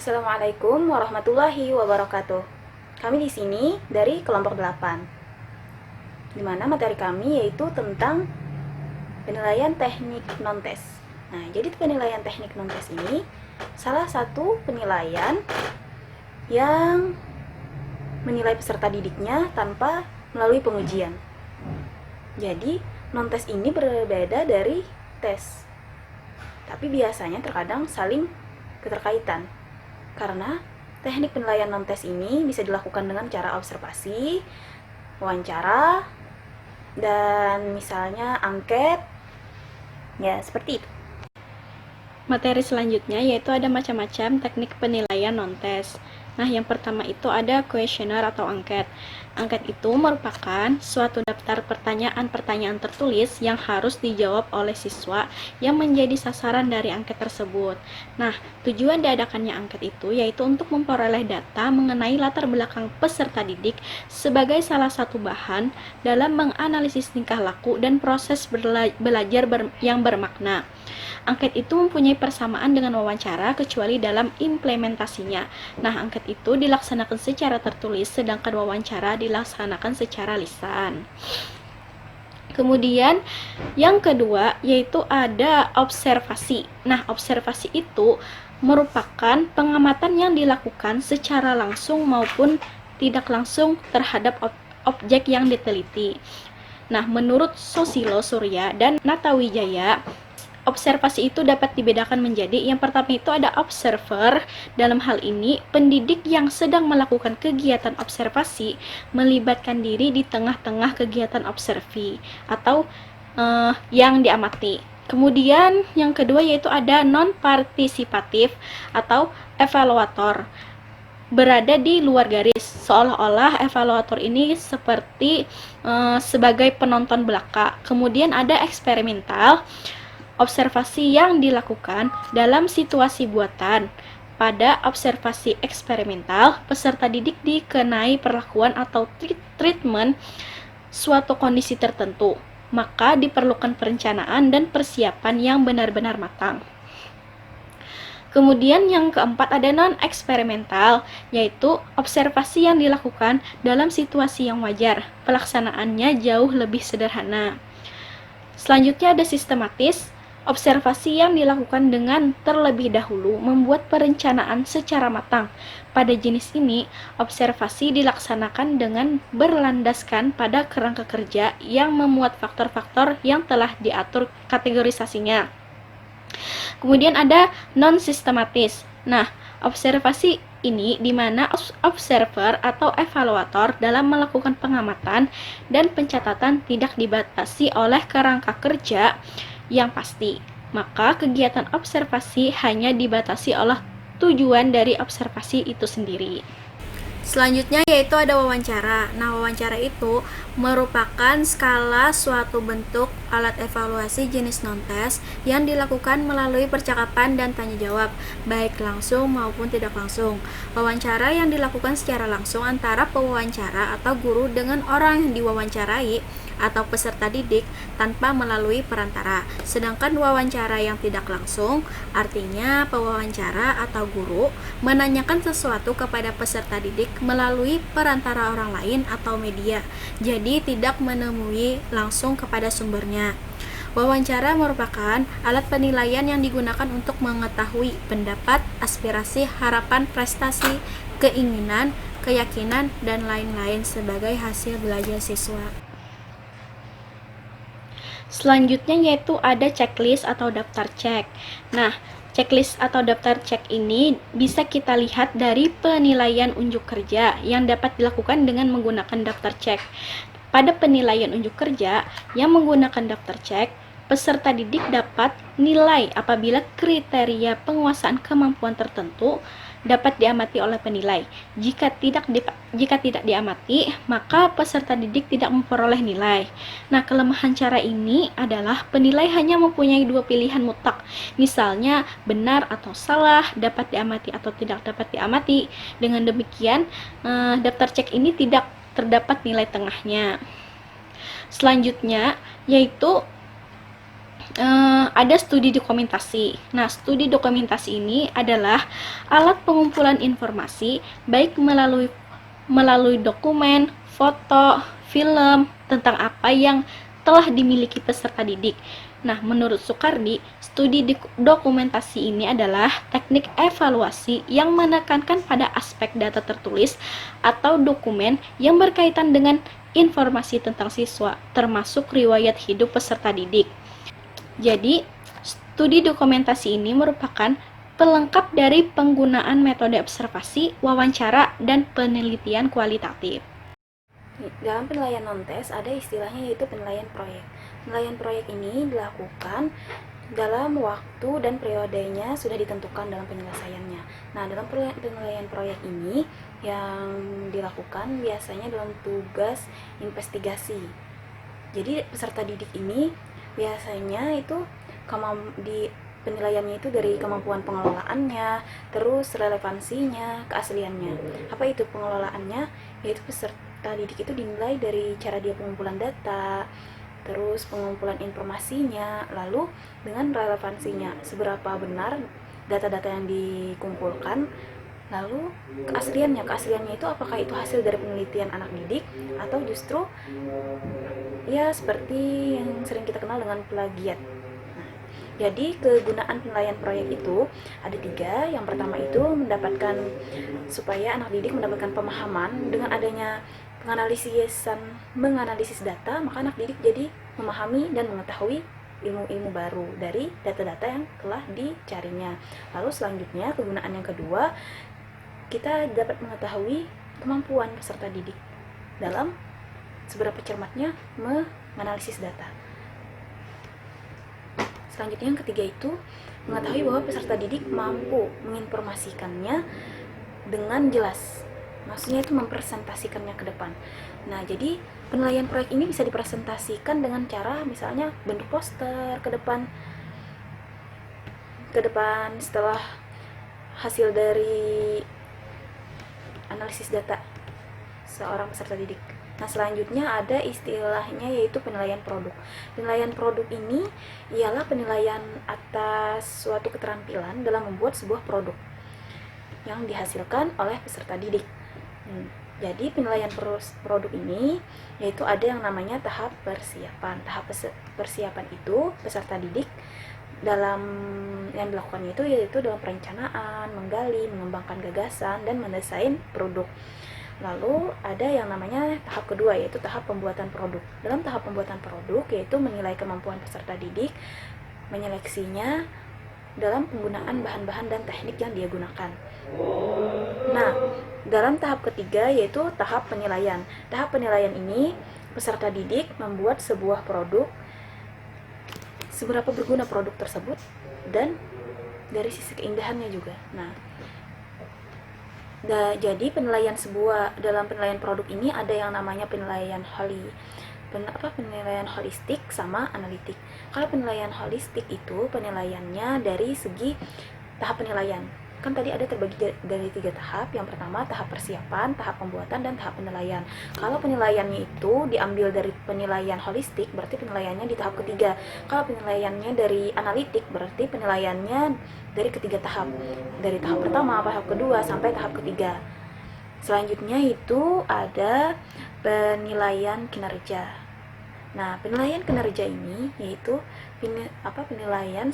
Assalamualaikum warahmatullahi wabarakatuh. Kami di sini dari kelompok 8. Di mana materi kami yaitu tentang penilaian teknik non-tes. Nah, jadi penilaian teknik non-tes ini salah satu penilaian yang menilai peserta didiknya tanpa melalui pengujian. Jadi, non-tes ini berbeda dari tes. Tapi biasanya terkadang saling keterkaitan. Karena teknik penilaian non-tes ini bisa dilakukan dengan cara observasi, wawancara, dan misalnya angket. Ya, seperti itu. Materi selanjutnya yaitu ada macam-macam teknik penilaian non-tes. Nah, yang pertama itu ada kuesioner atau angket. Angket itu merupakan suatu daftar pertanyaan-pertanyaan tertulis yang harus dijawab oleh siswa yang menjadi sasaran dari angket tersebut. Nah, tujuan diadakannya angket itu yaitu untuk memperoleh data mengenai latar belakang peserta didik sebagai salah satu bahan dalam menganalisis tingkah laku dan proses belajar yang bermakna. Angket itu mempunyai persamaan dengan wawancara kecuali dalam implementasinya. Nah, angket itu dilaksanakan secara tertulis sedangkan wawancara dilaksanakan secara lisan. Kemudian yang kedua yaitu ada observasi. Nah, observasi itu merupakan pengamatan yang dilakukan secara langsung maupun tidak langsung terhadap objek yang diteliti. Nah, menurut Susilo Surya dan Natawijaya, observasi itu dapat dibedakan menjadi yang pertama itu ada observer. Dalam hal ini, pendidik yang sedang melakukan kegiatan observasi melibatkan diri di tengah-tengah kegiatan observi atau yang diamati. Kemudian yang kedua yaitu ada non-partisipatif atau evaluator. Berada di luar garis, seolah-olah evaluator ini seperti sebagai penonton belaka. Kemudian ada eksperimental, observasi yang dilakukan dalam situasi buatan. Pada observasi eksperimental, peserta didik dikenai perlakuan atau treatment suatu kondisi tertentu, maka diperlukan perencanaan dan persiapan yang benar-benar matang. Kemudian yang keempat ada non-eksperimental, yaitu observasi yang dilakukan dalam situasi yang wajar. Pelaksanaannya jauh lebih sederhana. Selanjutnya ada sistematis, observasi yang dilakukan dengan terlebih dahulu membuat perencanaan secara matang. Pada jenis ini, observasi dilaksanakan dengan berlandaskan pada kerangka kerja yang memuat faktor-faktor yang telah diatur kategorisasinya. Kemudian ada non-sistematis. Nah, observasi ini di mana observer atau evaluator dalam melakukan pengamatan dan pencatatan tidak dibatasi oleh kerangka kerja yang pasti. Maka kegiatan observasi hanya dibatasi oleh tujuan dari observasi itu sendiri. Selanjutnya yaitu ada wawancara. Nah, wawancara itu merupakan skala suatu bentuk alat evaluasi jenis non-tes yang dilakukan melalui percakapan dan tanya jawab, baik langsung maupun tidak langsung. Wawancara yang dilakukan secara langsung antara pewawancara atau guru dengan orang yang diwawancarai atau peserta didik tanpa melalui perantara. Sedangkan wawancara yang tidak langsung, artinya pewawancara atau guru menanyakan sesuatu kepada peserta didik melalui perantara orang lain atau media, jadi tidak menemui langsung kepada sumbernya. Wawancara merupakan alat penilaian yang digunakan untuk mengetahui pendapat, aspirasi, harapan, prestasi, keinginan, keyakinan, dan lain-lain sebagai hasil belajar siswa. Selanjutnya yaitu ada checklist atau daftar cek. Nah, checklist atau daftar cek ini bisa kita lihat dari penilaian unjuk kerja yang dapat dilakukan dengan menggunakan daftar cek. Pada penilaian unjuk kerja yang menggunakan daftar cek, peserta didik dapat nilai apabila kriteria penguasaan kemampuan tertentu dapat diamati oleh penilai. Jika tidak diamati, maka peserta didik tidak memperoleh nilai. Nah, kelemahan cara ini adalah penilai hanya mempunyai dua pilihan mutlak. Misalnya, benar atau salah, dapat diamati atau tidak dapat diamati. Dengan demikian, daftar cek ini tidak terdapat nilai tengahnya. Selanjutnya, yaitu ada studi dokumentasi. Nah, studi dokumentasi ini adalah alat pengumpulan informasi baik melalui dokumen, foto, film tentang apa yang telah dimiliki peserta didik. Nah, menurut Soekardi, studi dokumentasi ini adalah teknik evaluasi yang menekankan pada aspek data tertulis atau dokumen yang berkaitan dengan informasi tentang siswa, termasuk riwayat hidup peserta didik. Jadi, studi dokumentasi ini merupakan pelengkap dari penggunaan metode observasi, wawancara, dan penelitian kualitatif. Dalam penilaian non-tes ada istilahnya yaitu penilaian proyek. Penilaian proyek ini dilakukan dalam waktu dan periodenya sudah ditentukan dalam penyelesaiannya. Nah, dalam penilaian proyek ini yang dilakukan biasanya dalam tugas investigasi. Jadi peserta didik ini biasanya itu di penilaiannya itu dari kemampuan pengelolaannya, terus relevansinya, keasliannya. Apa itu pengelolaannya? Yaitu peserta didik itu dinilai dari cara dia pengumpulan data, terus pengumpulan informasinya, lalu dengan relevansinya, seberapa benar data-data yang dikumpulkan, lalu keasliannya itu apakah itu hasil dari penelitian anak didik atau justru ya seperti yang sering kita kenal dengan plagiat. Jadi kegunaan penilaian proyek itu ada 3. Yang pertama itu supaya anak didik mendapatkan pemahaman dengan adanya menganalisis data, maka anak didik jadi memahami dan mengetahui ilmu-ilmu baru dari data-data yang telah dicarinya. Lalu selanjutnya kegunaan yang kedua, kita dapat mengetahui kemampuan peserta didik dalam seberapa cermatnya menganalisis data. Selanjutnya yang ketiga itu mengetahui bahwa peserta didik mampu menginformasikannya dengan jelas. Maksudnya itu mempresentasikannya ke depan. Nah, jadi penilaian proyek ini bisa dipresentasikan dengan cara misalnya bentuk poster ke depan setelah hasil dari analisis data seorang peserta didik. Nah, selanjutnya ada istilahnya yaitu penilaian produk. Penilaian produk ini ialah penilaian atas suatu keterampilan dalam membuat sebuah produk yang dihasilkan oleh peserta didik. Jadi penilaian produk ini yaitu ada yang namanya tahap persiapan. Tahap persiapan itu peserta didik dalam yang dilakukannya itu yaitu dalam perencanaan, menggali, mengembangkan gagasan, dan mendesain produk. Lalu ada yang namanya tahap kedua yaitu tahap pembuatan produk. Dalam tahap pembuatan produk yaitu menilai kemampuan peserta didik, menyeleksinya dalam penggunaan bahan-bahan dan teknik yang dia gunakan. Nah, dalam tahap ketiga yaitu tahap penilaian. Tahap penilaian ini peserta didik membuat sebuah produk, seberapa berguna produk tersebut, dan dari sisi keindahannya juga. Nah, jadi penilaian dalam penilaian produk ini ada yang namanya penilaian holistik sama analitik. Kalau penilaian holistik itu penilaiannya dari segi tahap penilaian. Kan tadi ada terbagi dari 3 tahap. Yang pertama tahap persiapan, tahap pembuatan, dan tahap penilaian. Kalau penilaiannya itu diambil dari penilaian holistik, berarti penilaiannya di tahap ketiga. Kalau penilaiannya dari analitik, berarti penilaiannya dari ketiga tahap. Dari tahap pertama, tahap kedua, sampai tahap ketiga. Selanjutnya itu ada penilaian kinerja. Nah, penilaian kinerja ini yaitu penilaian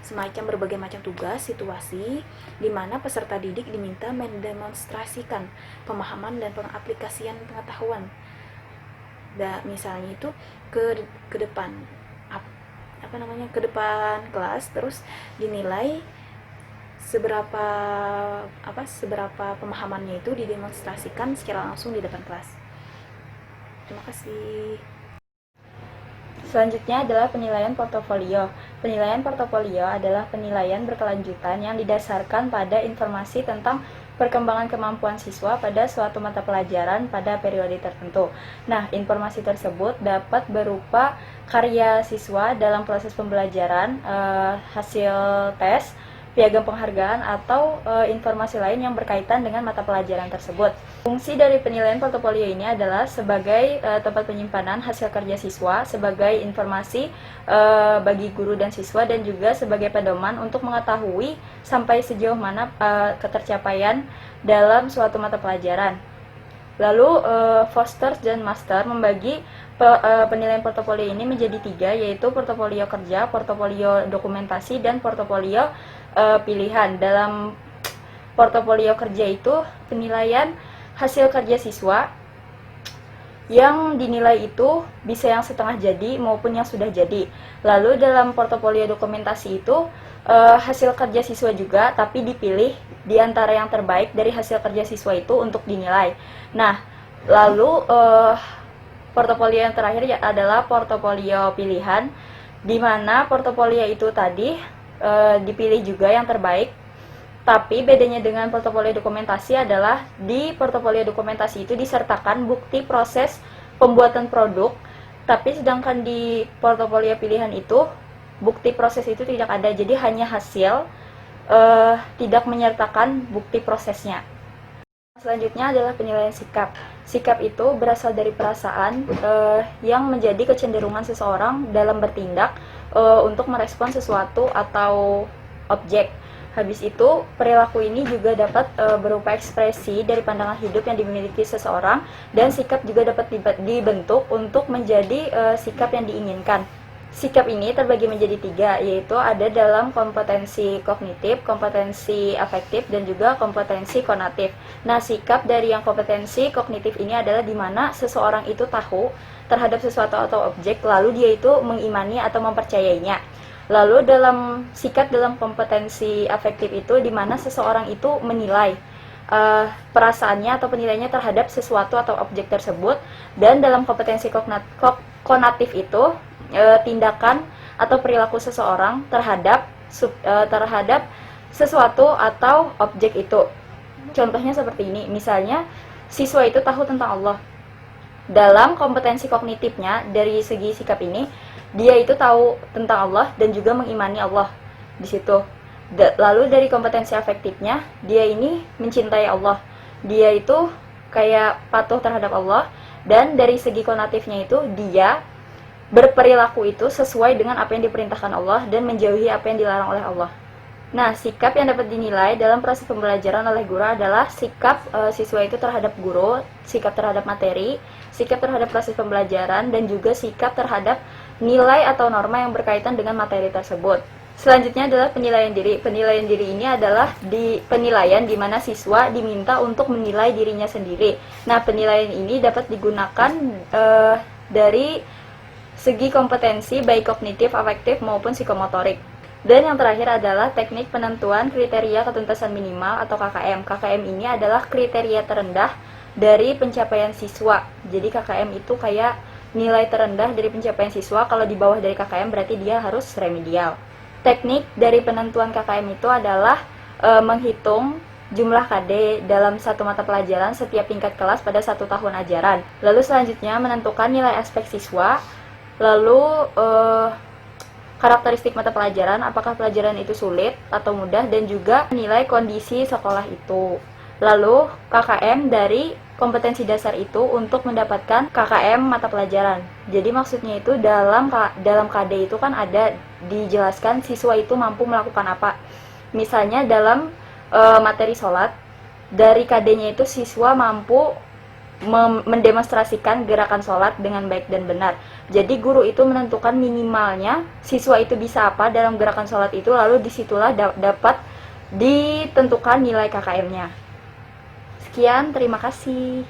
semacam berbagai macam tugas, situasi di mana peserta didik diminta mendemonstrasikan pemahaman dan pengaplikasian pengetahuan. Misalnya itu ke depan kelas, terus dinilai seberapa pemahamannya itu didemonstrasikan secara langsung di depan kelas. Terima kasih. Selanjutnya adalah penilaian portofolio. Penilaian portofolio adalah penilaian berkelanjutan yang didasarkan pada informasi tentang perkembangan kemampuan siswa pada suatu mata pelajaran pada periode tertentu. Nah, informasi tersebut dapat berupa karya siswa dalam proses pembelajaran, hasil tes, piagam penghargaan, atau informasi lain yang berkaitan dengan mata pelajaran tersebut. Fungsi dari penilaian portofolio ini adalah sebagai tempat penyimpanan hasil kerja siswa, sebagai informasi bagi guru dan siswa, dan juga sebagai pedoman untuk mengetahui sampai sejauh mana ketercapaian dalam suatu mata pelajaran. Lalu Foster dan Master membagi penilaian portofolio ini menjadi 3, yaitu portofolio kerja, portofolio dokumentasi, dan portofolio pilihan. Dalam portofolio kerja itu penilaian hasil kerja siswa yang dinilai itu bisa yang setengah jadi maupun yang sudah jadi. Lalu dalam portofolio dokumentasi itu hasil kerja siswa juga, tapi dipilih di antara yang terbaik dari hasil kerja siswa itu untuk dinilai. Nah, lalu portofolio yang terakhir adalah portofolio pilihan, di mana portofolio itu tadi dipilih juga yang terbaik. Tapi bedanya dengan portofolio dokumentasi adalah di portofolio dokumentasi itu disertakan bukti proses pembuatan produk, tapi sedangkan di portofolio pilihan itu bukti proses itu tidak ada, jadi hanya hasil, tidak menyertakan bukti prosesnya. Selanjutnya adalah penilaian sikap. Sikap itu berasal dari perasaan yang menjadi kecenderungan seseorang dalam bertindak untuk merespon sesuatu atau objek. Habis itu, perilaku ini juga dapat berupa ekspresi dari pandangan hidup yang dimiliki seseorang, dan sikap juga dapat dibentuk untuk menjadi sikap yang diinginkan. Sikap ini terbagi menjadi 3, yaitu ada dalam kompetensi kognitif, kompetensi afektif, dan juga kompetensi konatif. Nah, sikap dari yang kompetensi kognitif ini adalah di mana seseorang itu tahu terhadap sesuatu atau objek, lalu dia itu mengimani atau mempercayainya. Lalu dalam sikap dalam kompetensi afektif itu di mana seseorang itu menilai perasaannya atau penilaiannya terhadap sesuatu atau objek tersebut. Dan dalam kompetensi konatif itu tindakan atau perilaku seseorang terhadap sesuatu atau objek itu. Contohnya seperti ini, misalnya siswa itu tahu tentang Allah. Dalam kompetensi kognitifnya dari segi sikap ini, dia itu tahu tentang Allah dan juga mengimani Allah di situ. Lalu dari kompetensi afektifnya, dia ini mencintai Allah. Dia itu kayak patuh terhadap Allah, dan dari segi konatifnya itu dia berperilaku itu sesuai dengan apa yang diperintahkan Allah dan menjauhi apa yang dilarang oleh Allah. Nah, sikap yang dapat dinilai dalam proses pembelajaran oleh guru adalah sikap siswa itu terhadap guru, sikap terhadap materi, sikap terhadap proses pembelajaran, dan juga sikap terhadap nilai atau norma yang berkaitan dengan materi tersebut. Selanjutnya adalah penilaian diri. Penilaian diri ini adalah penilaian di mana siswa diminta untuk menilai dirinya sendiri. Nah, penilaian ini dapat digunakan dari segi kompetensi baik kognitif, afektif, maupun psikomotorik. Dan yang terakhir adalah teknik penentuan kriteria ketuntasan minimal atau KKM. KKM ini adalah kriteria terendah dari pencapaian siswa. Jadi KKM itu kayak nilai terendah dari pencapaian siswa. Kalau di bawah dari KKM berarti dia harus remedial. Teknik dari penentuan KKM itu adalah menghitung jumlah KD dalam satu mata pelajaran setiap tingkat kelas pada 1 tahun ajaran. Lalu selanjutnya menentukan nilai aspek siswa. Lalu karakteristik mata pelajaran, apakah pelajaran itu sulit atau mudah, dan juga nilai kondisi sekolah itu. Lalu KKM dari kompetensi dasar itu untuk mendapatkan KKM mata pelajaran. Jadi maksudnya itu dalam KD itu kan ada dijelaskan siswa itu mampu melakukan apa. Misalnya dalam materi sholat, dari KD-nya itu siswa mampu mendemonstrasikan gerakan sholat dengan baik dan benar. Jadi guru itu menentukan minimalnya siswa itu bisa apa dalam gerakan sholat itu, lalu disitulah dapat ditentukan nilai KKM-nya. Sekian, terima kasih.